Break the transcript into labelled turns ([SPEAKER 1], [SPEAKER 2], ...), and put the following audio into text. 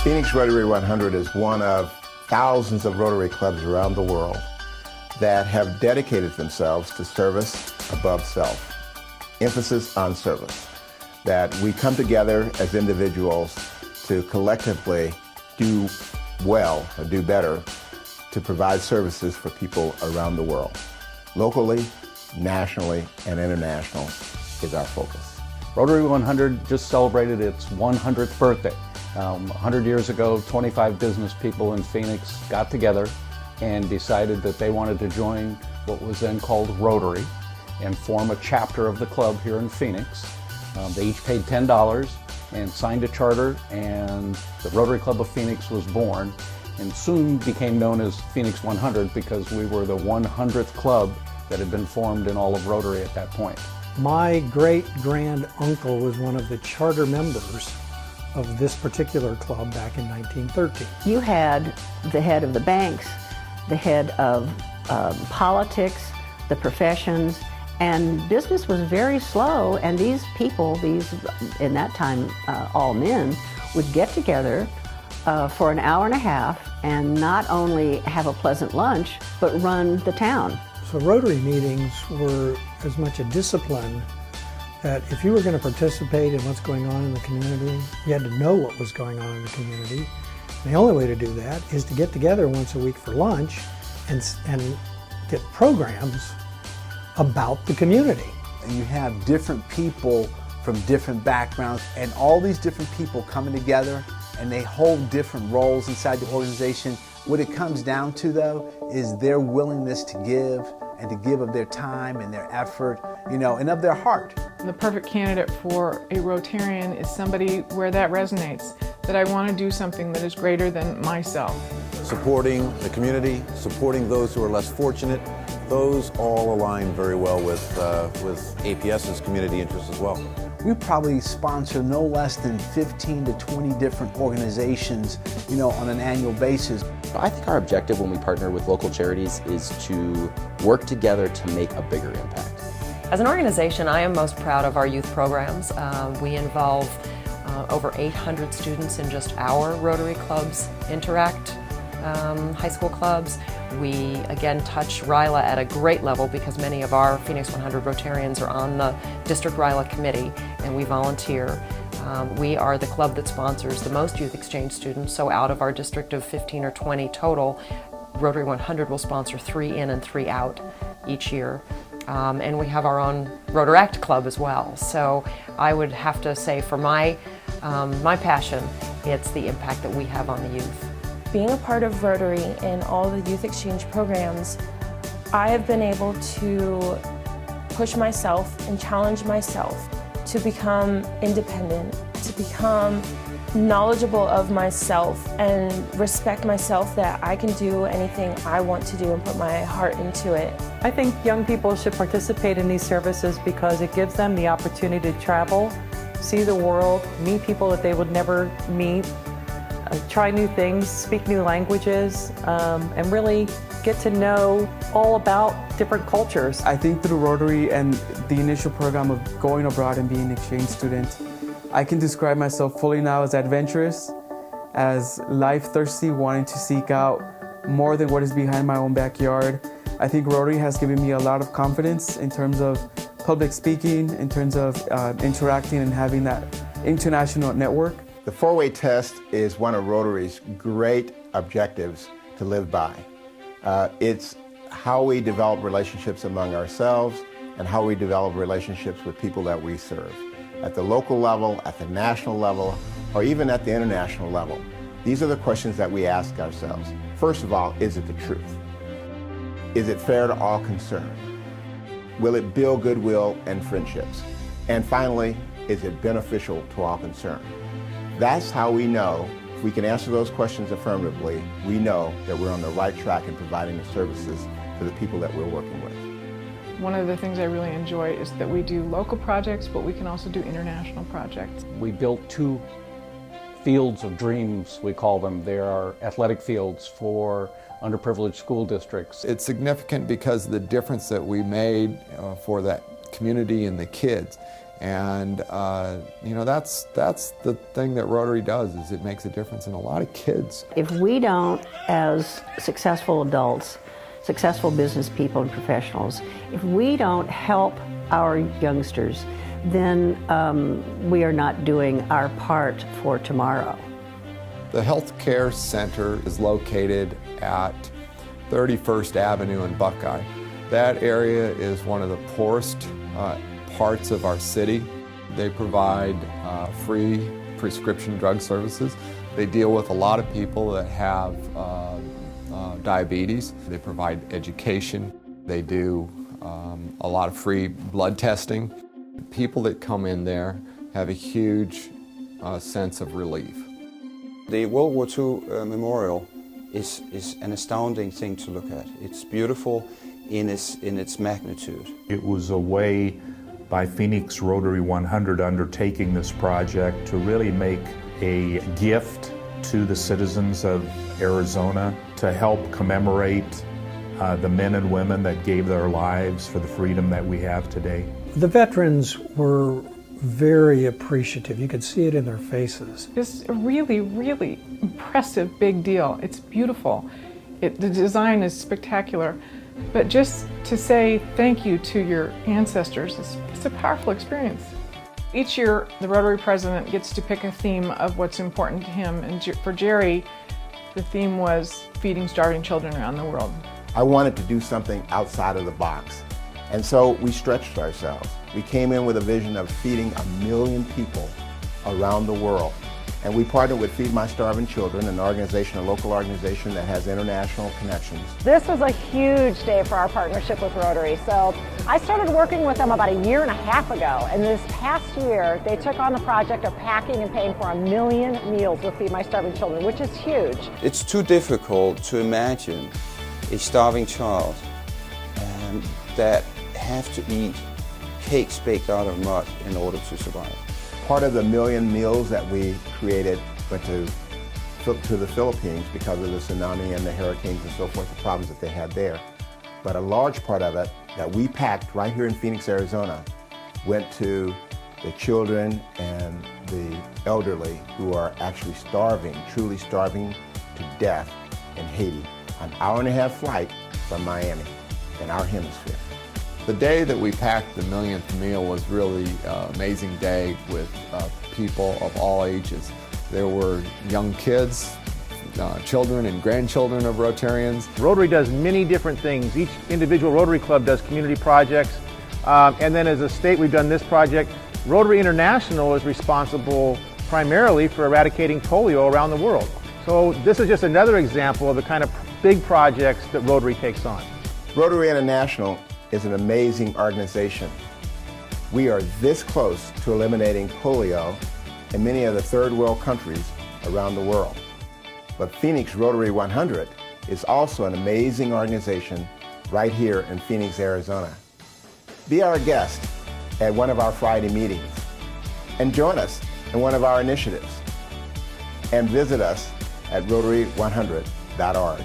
[SPEAKER 1] Phoenix Rotary 100 is one of thousands of Rotary clubs around the world that have dedicated themselves to service above self. Emphasis on service. That we come together as individuals to collectively do well or do better to provide services for people around the world. Locally, nationally, and international is our focus.
[SPEAKER 2] Rotary 100 just celebrated its 100th birthday. 100 years ago, 25 business people in Phoenix got together and decided that they wanted to join what was then called Rotary and form a chapter of the club here in Phoenix. They each paid $10 and signed a charter, and the Rotary Club of Phoenix was born and soon became known as Phoenix 100 because we were the 100th club that had been formed in all of Rotary at that point.
[SPEAKER 3] My great-grand-uncle was one of the charter members of this particular club back in 1913.
[SPEAKER 4] You had the head of the banks, the head of politics, the professions, and business was very slow, and these people, in that time all men, would get together for an hour and a half and not only have a pleasant lunch, but run the town.
[SPEAKER 3] So Rotary meetings were as much a discipline that if you were going to participate in what's going on in the community, you had to know what was going on in the community. And the only way to do that is to get together once a week for lunch and get programs about the community.
[SPEAKER 5] And you have different people from different backgrounds, and all these different people coming together, and they hold different roles inside the organization. What it comes down to, though, is their willingness to give, and to give of their time and their effort, and of their heart.
[SPEAKER 6] The perfect candidate for a Rotarian is somebody where that resonates, that I want to do something that is greater than myself.
[SPEAKER 7] Supporting the community, supporting those who are less fortunate, those all align very well with APS's community interests as well.
[SPEAKER 5] We probably sponsor no less than 15 to 20 different organizations, on an annual basis.
[SPEAKER 8] I think our objective when we partner with local charities is to work together to make a bigger impact.
[SPEAKER 9] As an organization, I am most proud of our youth programs. We involve over 800 students in just our Rotary clubs, Interact high school clubs. We again touch RILA at a great level because many of our Phoenix 100 Rotarians are on the district RILA committee, and we volunteer. We are the club that sponsors the most youth exchange students, so out of our district of 15 or 20 total, Rotary 100 will sponsor 3 in and 3 out each year. And we have our own Rotaract club as well. So I would have to say for my passion, it's the impact that we have on the youth.
[SPEAKER 10] Being a part of Rotary and all the youth exchange programs, I have been able to push myself and challenge myself to become independent, to become knowledgeable of myself and respect myself that I can do anything I want to do and put my heart into it.
[SPEAKER 11] I think young people should participate in these services because it gives them the opportunity to travel, see the world, meet people that they would never meet, try new things, speak new languages, and really get to know all about different cultures.
[SPEAKER 12] I think through Rotary and the initial program of going abroad and being an exchange student, I can describe myself fully now as adventurous, as life-thirsty, wanting to seek out more than what is behind my own backyard. I think Rotary has given me a lot of confidence in terms of public speaking, in terms of interacting and having that international network.
[SPEAKER 1] The 4-way test is one of Rotary's great objectives to live by. It's how we develop relationships among ourselves and how we develop relationships with people that we serve. At the local level, at the national level, or even at the international level. These are the questions that we ask ourselves. First of all, is it the truth? Is it fair to all concerned? Will it build goodwill and friendships? And finally, is it beneficial to all concerned? That's how we know, if we can answer those questions affirmatively, we know that we're on the right track in providing the services to the people that we're working with.
[SPEAKER 6] One of the things I really enjoy is that we do local projects, but we can also do international projects.
[SPEAKER 2] We built 2 fields of dreams, we call them. They are athletic fields for underprivileged school districts.
[SPEAKER 13] It's significant because of the difference that we made for that community and the kids. And that's the thing that Rotary does, is it makes a difference in a lot of kids.
[SPEAKER 4] If we don't, as successful adults, successful business people and professionals, if we don't help our youngsters, then we are not doing our part for tomorrow.
[SPEAKER 13] The Healthcare Center is located at 31st Avenue in Buckeye. That area is one of the poorest parts of our city. They provide free prescription drug services. They deal with a lot of people that have diabetes. They provide education. They do a lot of free blood testing. People that come in there have a huge sense of relief.
[SPEAKER 14] The World War II Memorial is an astounding thing to look at. It's beautiful in its magnitude.
[SPEAKER 15] It was a way by Phoenix Rotary 100 undertaking this project to really make a gift to the citizens of Arizona to help commemorate the men and women that gave their lives for the freedom that we have today.
[SPEAKER 3] The veterans were very appreciative. You could see it in their faces.
[SPEAKER 6] It's a really, really impressive big deal. It's beautiful. The design is spectacular. But just to say thank you to your ancestors, it's a powerful experience. Each year, the Rotary president gets to pick a theme of what's important to him. And for Jerry, the theme was feeding starving children around the world.
[SPEAKER 1] I wanted to do something outside of the box. And so we stretched ourselves. We came in with a vision of feeding 1 million people around the world. And we partnered with Feed My Starving Children, an organization, a local organization that has international connections.
[SPEAKER 16] This was a huge day for our partnership with Rotary. So I started working with them about 1.5 years ago. And this past year, they took on the project of packing and paying for 1 million meals with Feed My Starving Children, which is huge.
[SPEAKER 14] It's too difficult to imagine a starving child that have to eat cakes baked out of mud in order to survive.
[SPEAKER 1] Part of the 1 million meals that we created went to the Philippines because of the tsunami and the hurricanes and so forth, the problems that they had there. But a large part of it that we packed right here in Phoenix, Arizona, went to the children and the elderly who are actually starving, truly starving to death in Haiti. An 1.5-hour flight from Miami in our hemisphere.
[SPEAKER 13] The day that we packed the 1,000th meal was really an amazing day with people of all ages. There were young kids, children and grandchildren of Rotarians.
[SPEAKER 17] Rotary does many different things. Each individual Rotary Club does community projects. And then as a state, we've done this project. Rotary International is responsible primarily for eradicating polio around the world. So this is just another example of the kind of big projects that Rotary takes on.
[SPEAKER 1] Rotary International is an amazing organization. We are this close to eliminating polio in many of the third world countries around the world. But Phoenix Rotary 100 is also an amazing organization right here in Phoenix, Arizona. Be our guest at one of our Friday meetings and join us in one of our initiatives. And visit us at Rotary100.org.